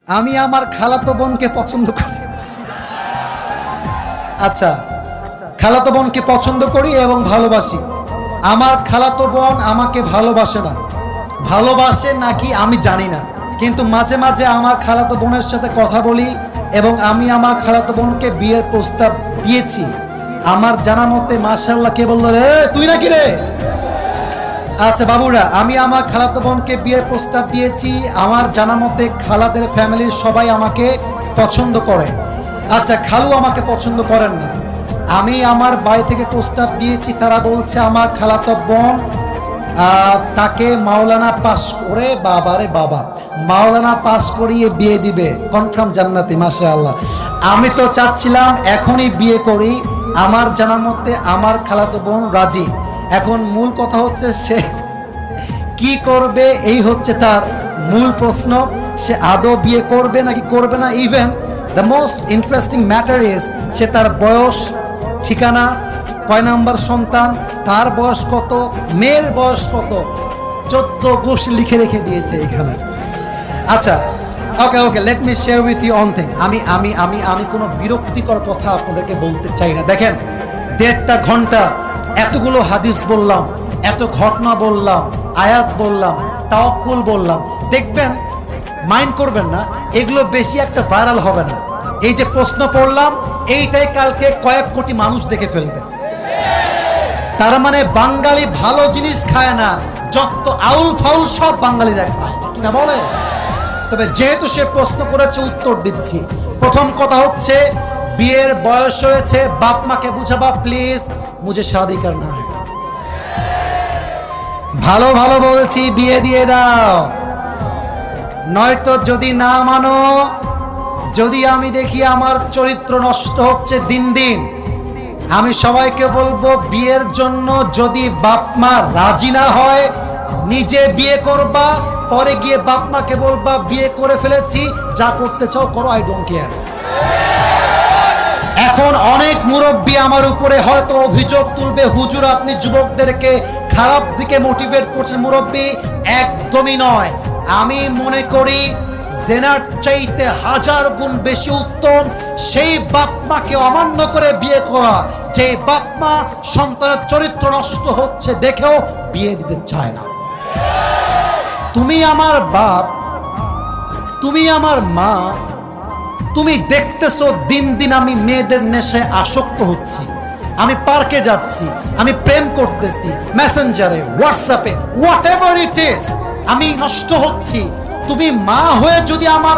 আমি আমার খালাতো বোনকে পছন্দ করি। আচ্ছা, খালাতো বোনকে পছন্দ করি এবং ভালোবাসি। আমার খালাতো বোন আমাকে ভালোবাসে না, ভালোবাসে নাকি আমি জানি না, কিন্তু মাঝে মাঝে আমার খালাতো বোনের সাথে কথা বলি এবং আমি আমার খালাতো বোনকে বিয়ের প্রস্তাব দিয়েছি। আমার জানা মতে মাশাআল্লাহ, কে বললো রে? তুই নাকি রে? আচ্ছা বাবুরা, আমি আমার খালাতো বোনকে বিয়ের প্রস্তাব দিয়েছি। আমার জানা মতে খালাদের ফ্যামিলির সবাই আমাকে পছন্দ করে। আচ্ছা, খালু আমাকে পছন্দ করেন না। আমি আমার বাড়ি থেকে প্রস্তাব দিয়েছি, তারা বলছে আমার খালাতো বোন তাকে মাওলানা পাস করে, বাবারে বাবা, মাওলানা পাস করিয়ে বিয়ে দিবে, কনফার্ম জান্নাতি, মাশাআল্লাহ। আমি তো চাচ্ছিলাম এখনই বিয়ে করি। আমার জানা মতে আমার খালাতো বোন রাজি। এখন মূল কথা হচ্ছে সে কি করবে, এই হচ্ছে তার মূল প্রশ্ন। সে আদৌ বিয়ে করবে নাকি করবে না। Even the most interesting matter is সে তার বয়স, ঠিকানা, কয় নাম্বার সন্তান, তার বয়স কত, মেয়ের বয়স কত, 14 গোষ্ঠী লিখে রেখে দিয়েছে এখানে। আচ্ছা, okay okay, let me share with you on thing. আমি কোনো বিরক্তিকর কথা আপনাদেরকে বলতে চাই না। দেখেন, 1.5 ঘন্টা এতগুলো হাদিস বললাম, এত ঘটনা বললাম, আয়াত বললাম, তাওয়াক্কুল বললাম। দেখবেন, মাইন্ড করবেন না, এগুলো বেশি একটা ভাইরাল হবে না। এই যে প্রশ্ন পড়লাম, এইটাই কালকে কয়েক কোটি মানুষ দেখে ফেলবে। তার মানে বাঙালি ভালো জিনিস খায় না, যত আউল ফাউল সব বাঙালিরা খায়, ঠিক না বলে? তবে যেহেতু সে প্রশ্ন করেছে, উত্তর দিচ্ছি। প্রথম কথা হচ্ছে, বিয়ের বয়স হয়েছে, বাপ মাকে বুঝাবা প্লিজ, মুঝে শাদি করনা है। ভালো ভালো বলছি, বিয়ে দিয়ে দাও। নয়তো যদি না মানো, যদি আমি দেখি আমার চরিত্র নষ্ট হচ্ছে দিন দিন, আমি সবাইকে বলবো বিয়ের জন্য যদি বাপ মা রাজি না হয়, নিজে বিয়ে করবা, পরে গিয়ে বাপ মাকে বলবা বিয়ে করে ফেলেছি, যা করতে চাও করো, আই ডোন্ট কেয়ার। এখন অনেক মুরব্বী আমার উপরে হয়তো অভিযোগ তুলবে, হুজুর আপনি যুবকদেরকে খারাপ দিকে মোটিভেট করছেন। মুরব্বী, একদমই নয়। আমি মনে করি জেনার চাইতে 1000 গুণ বেশি উত্তম সেই বাপ মাকে অমান্য করে বিয়ে করা, যে বাপ মা সন্তানের চরিত্র নষ্ট হচ্ছে দেখেও বিয়ে দিতে চায় না। তুমি আমার বাপ, তুমি আমার মা, তুমি দেখতেছো দিন দিন আমি মেয়েদের নেশায় আসক্ত হচ্ছি, আমি পার্কে যাচ্ছি, আমি প্রেম করতেছি, মেসেঞ্জারে, হোয়াটসঅ্যাপে, হোয়াট এভার ইট ইজ, আমি নষ্ট হচ্ছি। তুমি মা হয়ে যদি আমার